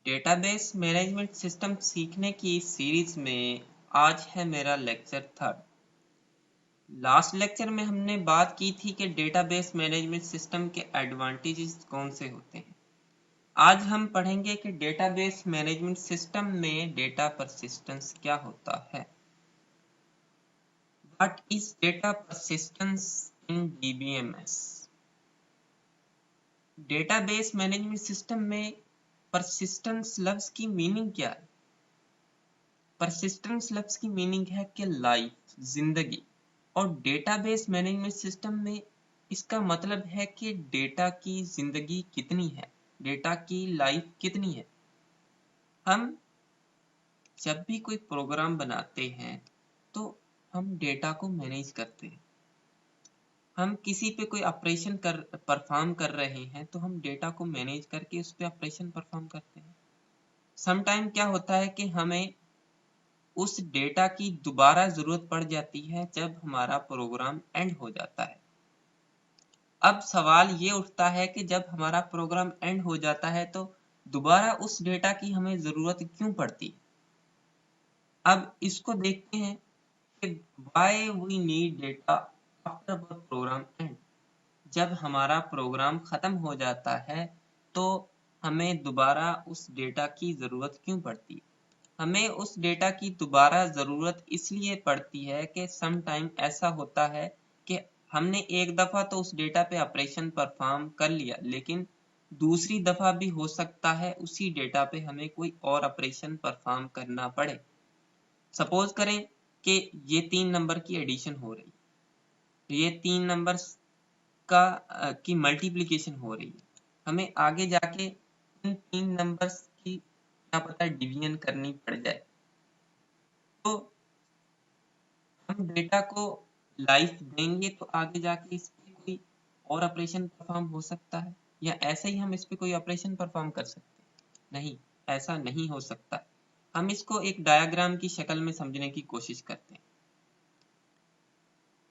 Database management system सीखने की series में आज है मेरा लेक्चर 3। लास्ट लेक्चर में हमने बात की थी कि डेटाबेस मैनेजमेंट सिस्टम के एडवांटेजेस कौन से होते हैं। आज हम पढ़ेंगे कि डेटाबेस मैनेजमेंट सिस्टम में डेटा परसिस्टेंस क्या होता है। What is data persistence in DBMS? Database management system में परसिस्टेंस लफ्ज की मीनिंग क्या है? परसिस्टेंस लफ्ज की मीनिंग है कि लाइफ, जिंदगी, और डेटाबेस मैनेजमेंट सिस्टम में इसका मतलब है कि डेटा की जिंदगी कितनी है, डेटा की लाइफ कितनी है। हम जब भी कोई प्रोग्राम बनाते हैं तो हम डेटा को मैनेज करते हैं। हम किसी पे कोई ऑपरेशन परफॉर्म कर रहे हैं तो हम डेटा को मैनेज करके उस पे ऑपरेशन परफॉर्म करते हैं। समटाइम क्या होता है कि हमें उस डेटा की दोबारा जरूरत पड़ जाती है जब हमारा प्रोग्राम एंड हो जाता है। अब सवाल ये उठता है कि जब हमारा प्रोग्राम एंड हो जाता है तो दोबारा उस डेटा की हमें जरूरत क्यों पड़ती है। अब इसको देखते हैं कि why we need data after the program end. जब हमारा प्रोग्राम खत्म हो जाता है तो हमें दोबारा उस डेटा की जरूरत क्यों पड़ती है। हमें उस डेटा की दोबारा ज़रूरत इसलिए पड़ती है कि सम टाइम ऐसा होता है कि हमने एक दफ़ा तो उस डेटा पे ऑपरेशन परफॉर्म कर लिया, लेकिन दूसरी दफ़ा भी हो सकता है उसी डेटा पे हमें कोई और ऑपरेशन परफॉर्म करना पड़े। सपोज करें कि ये 3 नंबर की एडिशन हो रही है, तो ये 3 नंबर्स की मल्टीप्लिकेशन हो रही है। हमें आगे जाके इन 3 नंबर्स की क्या पता डिवीजन करनी पड़ जाए, तो हम डेटा को लाइफ देंगे तो आगे जाके इस पे कोई और ऑपरेशन परफॉर्म हो सकता है, या ऐसे ही हम इस पे कोई ऑपरेशन परफॉर्म कर सकते हैं? नहीं, ऐसा नहीं हो सकता। हम इसको एक डायग्राम की शक्ल में समझने की कोशिश करते हैं।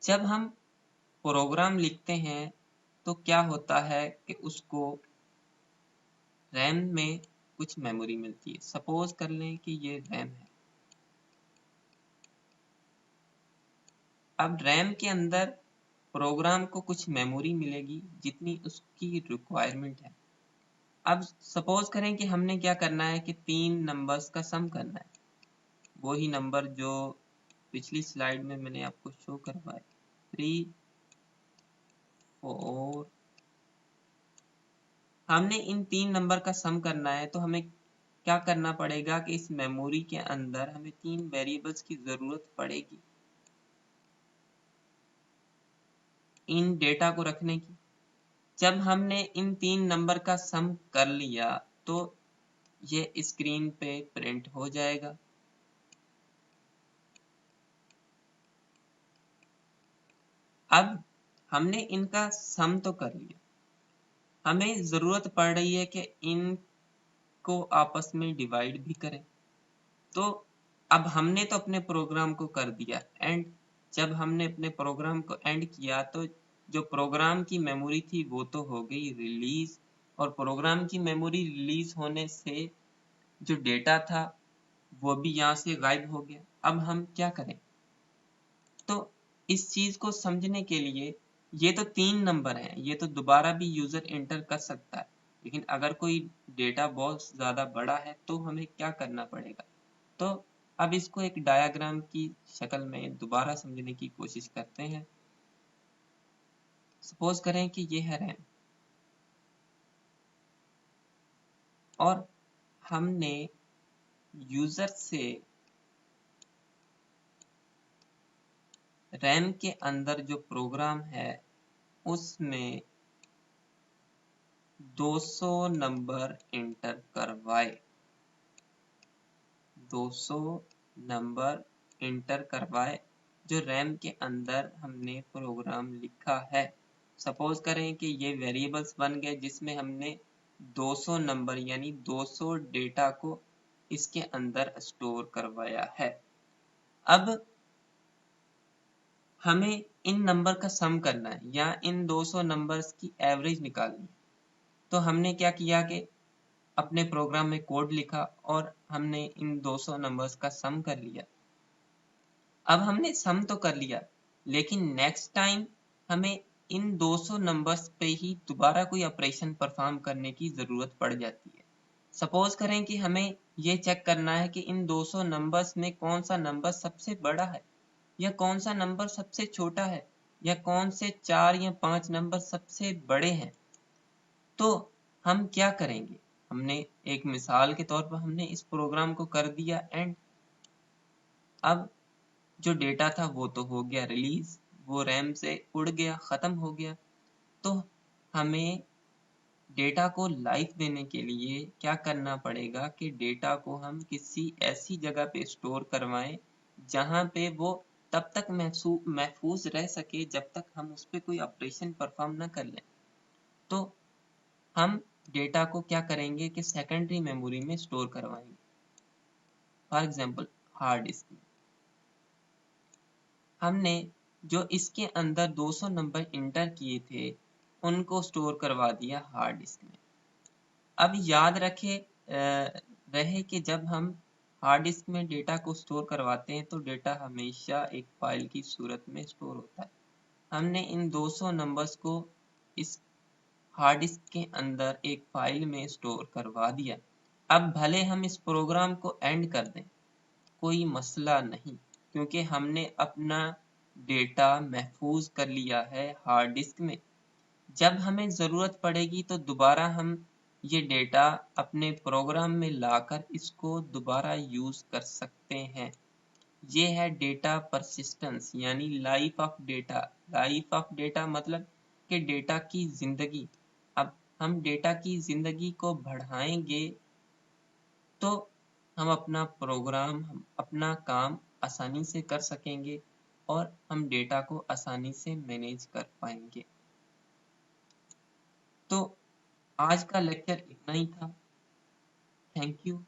जब हम प्रोग्राम लिखते हैं तो क्या होता है कि उसको रैम में कुछ मेमोरी मिलती है। सपोज कर लें कि ये रैम है। अब रैम के अंदर प्रोग्राम को कुछ मेमोरी मिलेगी जितनी उसकी रिक्वायरमेंट है। अब सपोज करें कि हमने क्या करना है कि 3 नंबर्स का सम करना है, वही नंबर जो पिछली स्लाइड में मैंने आपको शो करवाए, 3, 4। हमने इन 3 नंबर का सम करना है तो हमें क्या करना पड़ेगा कि इस मेमोरी के अंदर हमें 3 वेरिएबल्स की जरूरत पड़ेगी इन डेटा को रखने की। जब हमने इन 3 नंबर का सम कर लिया तो ये स्क्रीन पे प्रिंट हो जाएगा। अब हमने इनका सम तो कर लिया, हमें जरूरत पड़ रही है कि इनको आपस में डिवाइड भी करें। तो अब हमने तो अपने प्रोग्राम को कर दिया एंड। जब हमने अपने प्रोग्राम को एंड किया तो जो प्रोग्राम की मेमोरी थी वो तो हो गई रिलीज, और प्रोग्राम की मेमोरी रिलीज होने से जो डेटा था वो भी यहाँ से गायब हो गया। अब हम क्या करें? तो इस चीज को समझने के लिए, ये तो 3 नंबर हैं, ये तो दोबारा भी यूजर एंटर कर सकता है, लेकिन अगर कोई डेटा बहुत ज्यादा बड़ा है तो हमें क्या करना पड़ेगा। तो अब इसको एक डायग्राम की शक्ल में दोबारा समझने की कोशिश करते हैं। सपोज करें कि ये है रैम, और हमने यूजर से रैम के अंदर जो प्रोग्राम है उसमें 200 नंबर एंटर करवाए। 200 नंबर एंटर करवाए जो रैम के अंदर हमने प्रोग्राम लिखा है। सपोज करें कि ये वेरिएबल्स बन गए जिसमें हमने 200 नंबर यानी 200 डेटा को इसके अंदर स्टोर करवाया है। अब हमें इन नंबर का सम करना है या इन 200 नंबर्स की एवरेज निकालनी है। तो हमने क्या किया कि अपने प्रोग्राम में कोड लिखा और हमने इन 200 नंबर्स का सम कर लिया। अब हमने सम तो कर लिया, लेकिन नेक्स्ट टाइम हमें इन 200 नंबर्स पे ही दोबारा कोई ऑपरेशन परफॉर्म करने की ज़रूरत पड़ जाती है। सपोज करें कि हमें ये चेक करना है कि इन 200 नंबर्स में कौन सा नंबर सबसे बड़ा है या कौन सा नंबर सबसे छोटा है या कौन से 4 या 5 नंबर सबसे बड़े हैं। तो हम क्या करेंगे? हमने एक मिसाल के तौर पर हमने इस प्रोग्राम को कर दिया एंड अब जो डेटा था वो तो हो गया रिलीज, वो रैम से उड़ गया, खत्म हो गया। तो हमें डेटा को लाइफ देने के लिए क्या करना पड़ेगा कि डेटा को हम किसी ऐसी जगह पे स्टोर करवाएं जहां पे वो तब तक महफूज रह सके जब तक हम उस पर कोई ऑपरेशन परफॉर्म ना कर लें। तो हम डेटा को क्या करेंगे कि सेकेंडरी मेमोरी में स्टोर करवाएंगे, फॉर एग्जांपल हार्ड डिस्क में। हमने जो इसके अंदर 200 नंबर इंटर किए थे उनको स्टोर करवा दिया हार्ड डिस्क में। अब याद रहे कि जब हम हार्ड डिस्क में डेटा को स्टोर करवाते हैं तो डेटा हमेशा एक फाइल की सूरत में स्टोर होता है। हमने इन 200 नंबर्स को इस हार्ड डिस्क के अंदर एक फाइल में स्टोर करवा दिया। अब भले हम इस प्रोग्राम को एंड कर दें, कोई मसला नहीं, क्योंकि हमने अपना डेटा महफूज कर लिया है हार्ड डिस्क में। जब हमें ज़रूरत पड़ेगी तो दोबारा हम ये डेटा अपने प्रोग्राम में लाकर इसको दोबारा यूज़ कर सकते हैं। ये है डेटा परसिस्टेंस यानी life of data. Life of data मतलब कि डेटा की ज़िंदगी। अब हम डेटा की ज़िंदगी को बढ़ाएंगे तो हम अपना प्रोग्राम, हम अपना काम आसानी से कर सकेंगे और हम डेटा को आसानी से मैनेज कर पाएंगे। तो आज का लेक्चर इतना ही था। Thank you.